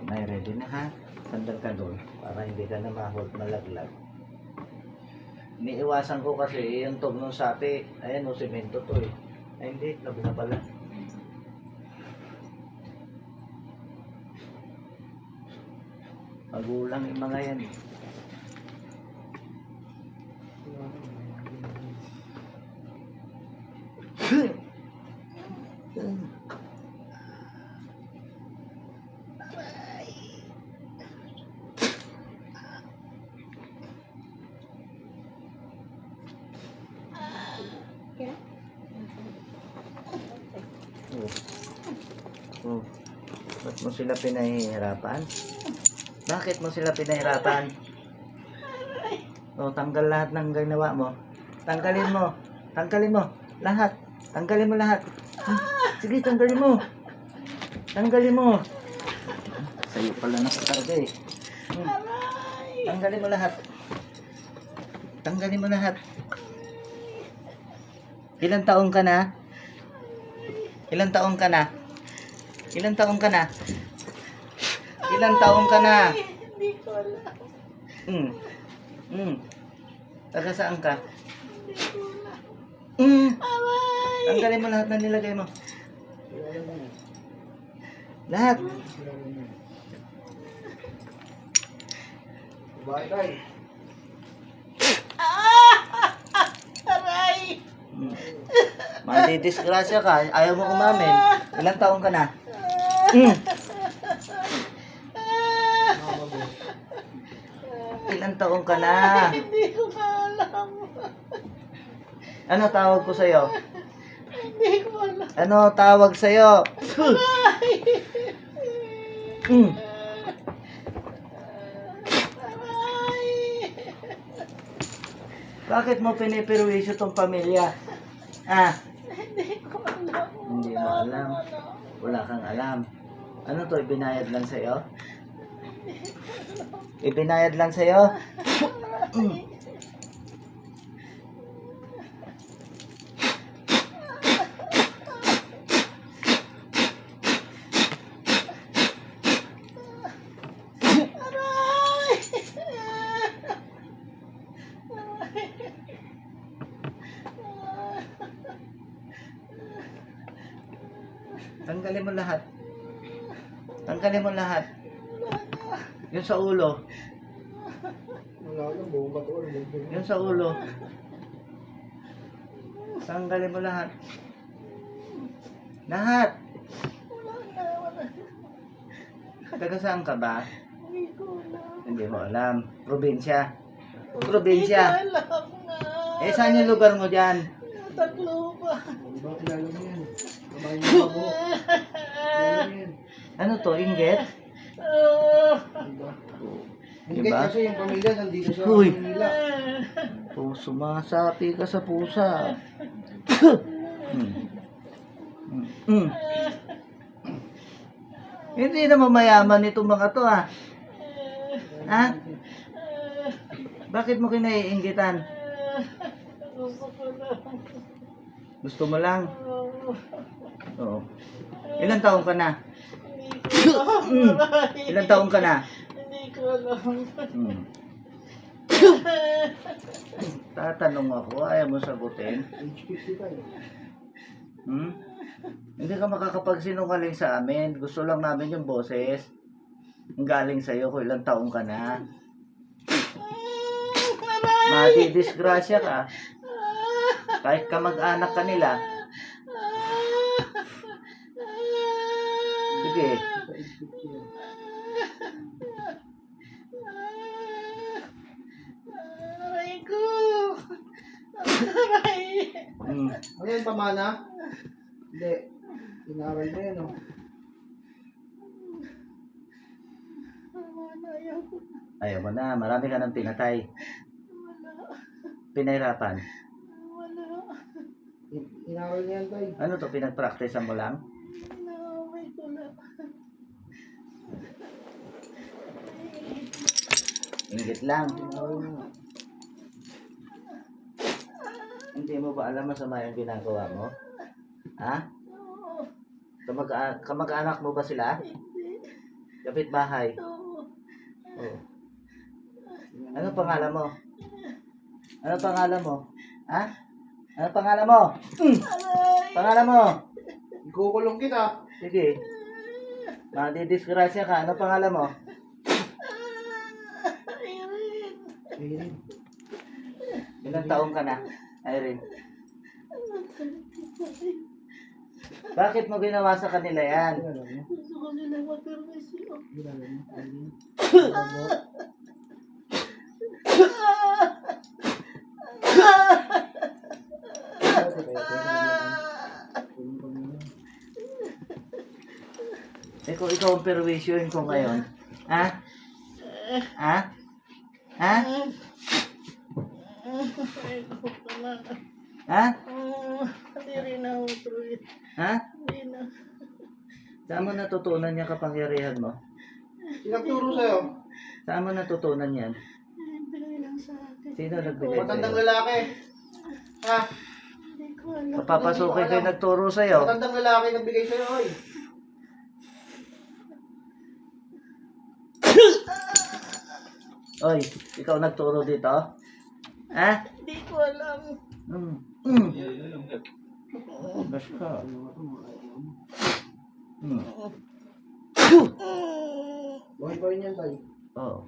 Nay, ready na ha? Sandal ka doon para hindi ka na malaglag. Iniiwasan ko kasi yung tog ng sapi. Ayan o, semento to eh. Ay hindi, labi na pala. Magulang yung mga yan eh. Oh. Ba't mo sila pinahihirapan? Bakit mo sila pinahirapan? Oh, tanggal lahat ng ginawa mo. Tanggalin mo. Tanggalin mo. Lahat. Tanggalin mo lahat. Sige, tanggalin mo. Tanggalin mo. Sa'yo pala nakakarga eh. Tanggalin mo lahat. Tanggalin mo lahat. Ilang taong ka na? Ilang taong ka na? Ilang taong ka na? Ilang taong ka na? Hindi ko alam. Taga saan ka? Aray! Tanggalin mo lahat na nilagay mo. Lahat. Aray! Madidisgrasya ka. Ayaw mo kumamin. Ilang taong ka na? Ilang taong ka na? Hindi ko alam. Ano tawag ko sa'yo? Hindi ko alam. Ano tawag sa'yo? Bakit mo piniperwisyo tong pamilya? Ah, Hindi ko alam. hindi mo alam. Wala kang alam. Ano to, ibinayad lang sa'yo? Ibinayad lang sa'yo? Tanggalin mo lahat. Tanggalin mo lahat. Yung sa ulo. Wala kang buong katawan. Yung sa ulo. Tanggalin mo lahat. Lahat. Taga saan ka ba? Hindi ko alam. Hindi mo alam. Probinsya. Probinsya. Hindi ko alam nga. Eh, saan yung lugar mo dyan? Tacloban. Di ba kilala mo yan? Kamay mo ako. Kilala mo yan. Ano to? Inggit? Di ba? Hindi Diba? kasi yung pamilya nandito sa Uy. Manila. Oh, sumasapi ka sa pusa. Hindi naman mayaman itong mga to ah. Ha? Bakit mo kinaiinggitan? Gusto ko lang. Gusto mo lang? Oo. Ilang taong ka na? Hindi ko alam. Ilang taong ka na? Hindi ko alam. Tatanong ako, ayaw mo sagutin. Age 55. Hindi ka makakapagsinungaling sa amin. Gusto lang namin yung boses. Ang galing sa'yo kung ilang taong ka na. Madidisgrasya ka. Kahit kamag-anak ka nila. Sige. Sa age 50 yan. Aray ko. Aray. Ano yan, pamana? Hindi. Inaral mo yan, oh. Ayaw ko. Ayaw mo na. Marami ka nang pinatay. Wala. Pinahirapan. Wala. Inaral niya yan, tay. Ano to? Pinag-practicean mo lang? Inaaway ko lang. Ingit lang. Inaral mo. Hindi mo ba alam masama yung ginagawa mo? Ha? Oo. Kamag-anak mo ba sila? Hindi. Kapitbahay. Oo. Oh. Ano pangalan mo? Ano pangalan mo? Ha? Ano pangalan mo? Aray! Pangalan mo? Ikukulong kita. Sige. Madidisgrasya ka. Ano pangalan mo? Irene! Ayun. Ilang taong ka na, Irene? Bakit mo ginawa sa kanila yan? Gusto ko sila magpermisyo. Eh kung ikaw ang perwisyoin ko ngayon, ha? Ha? Ha? Ay, ko na. Ha? Hindi rin ako tuloy. Ha? Hindi na. Saan mo natutunan yung kapangyarihan mo? Sinagturo sa'yo. Saan mo natutunan yan? Bigay lang sa akin. Sino nagbigay Matandang sa'yo? lalaki. Ha? Hindi ko alam. Papapasukin ko yung nagturo sa'yo. Matandang lalaki nagbigay sa'yo, oy. Oy, ikaw nagturo dito? Ha? Hindi ko alam. Basta. Buhay pa rin yan, tay. Oh.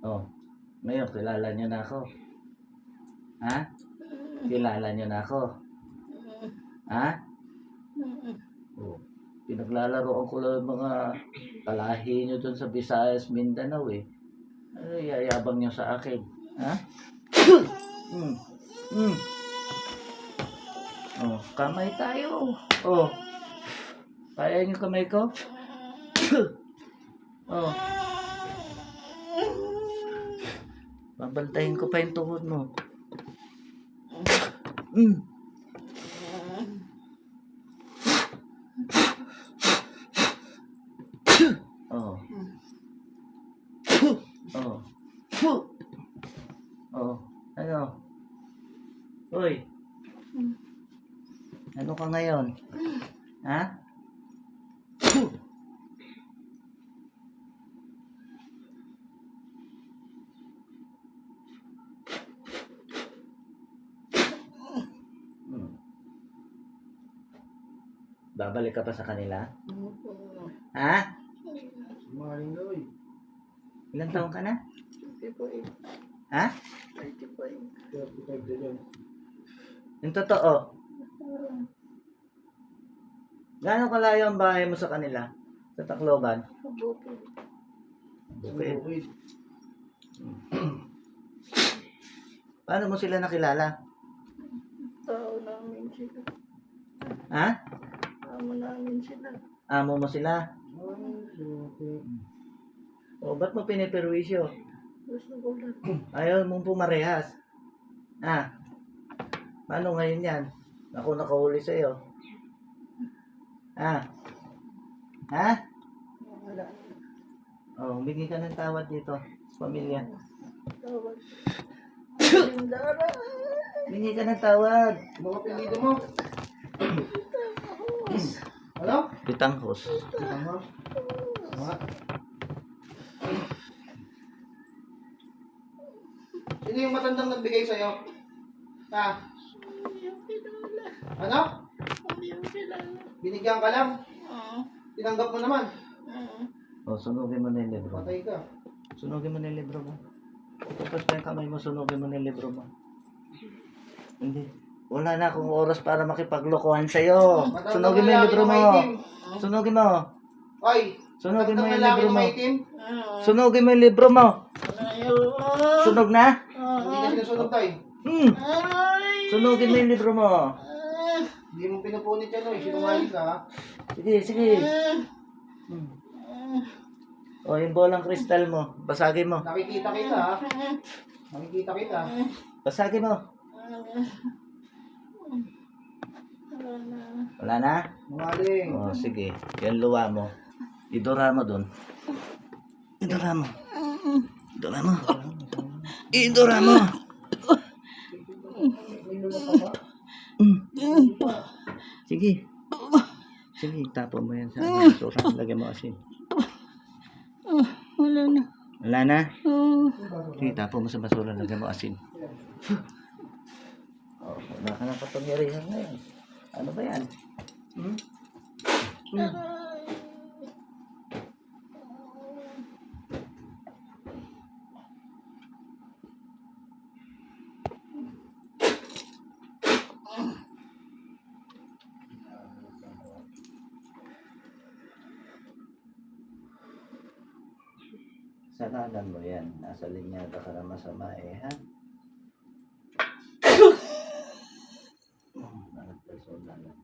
Oh. Ngayon, kilala niyo na ako. Ha? Kilala niyo na ako. Ha? Oh. Pinaglalaroan ko lang yung mga kalahi niyo dun sa Visayas, Mindanao eh. Ay, yayabang niyo sa akin. Ha? Mm. Mm. Oh, kamay tayo. Oh. Kaya niyo kamay ko? Oh. Babantayin ko pa yung tuhod mo. Mm. Oh. Oh. Oh. Ano? Uy. Ano ka ngayon? Ha? Hmm. Babalik ka pa sa kanila? Ha? Maling daw, oy. Ilang taon ka na? 35. Ha? 35. 35 na dyan. Yung totoo. Gaano kalayo ang bahay mo sa kanila? Sa Tacloban? Bukid. Bukid. Bukid. Paano mo sila nakilala? Tao namin sila. Ha? Amo namin sila. Amo mo sila? Ay, bukid. O, ba't mo piniperwisyo? Gusto ko lang. Ayaw mong pumarehas. Ha? Paano ngayon yan? Ako nakahuli sa'yo. Ha? Ha? Wala. O, humingi ka ng tawad dito sa pamilya. Tawag. Lindara. Humingi ka ng tawad. Ano ka pilido mo? Ano? Pitanghos. Tama. Tama. Sino yung matandang nagbigay sa'yo? Ha? Hindi yung kilala. Ano? Hindi yung kilala. Binigyan ka lang? Oo. Tinanggap mo naman? Oo. O, sunugin mo na yung libro. Patay ka. Sunugin mo na yung libro mo. Tapos pa yung kamay mo, sunugin mo na yung libro mo. Hindi. Wala na akong oras para makipaglokohan sa'yo. Sunugin mo yung libro mo. Sunugin mo. Oy! Sunugin mo yung lalaki libro na mo. maitim? Oo. Sunugin mo yung libro mo. Ayaw. Sunog na? Hindi ka sinusunog tayo. Aray. Sunugin mo yung libro mo. Hindi mo pinupunit yan, oy. Sinungaling ka, ha? Sige, sige. O, yung bolang kristal mo. Basagin mo. Nakikita kita, ha? Nakikita kita. Basagin mo. Wala na. Wala na? Sinungaling. O, sige. Yan luwa mo. Idura mo dun. Idura mo. Idura mo. Idura mo. Sige. Sige, tapo mo yan sa basura. Lagyan mo asin. Wala na. Wala na? Sige, tapo mo sa basura. Lagyan mo asin. Oh, wala ka ng kapangyarihan ngayon. Ano ba yan? Hmm? Saralan mo yan. Nasa linyada ka na masama eh, ha? Personal lang.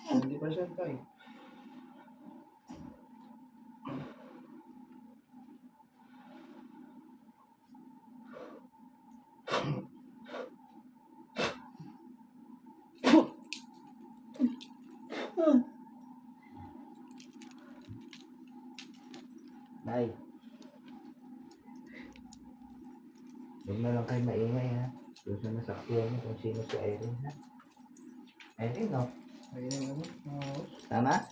Hindi pa siya tayo. Nay. Huwag na lang kayo maingay, ha? Doon sa nasakyan mo kung sino si Irene, ha? Irene, no? Ayun, ano? Tama?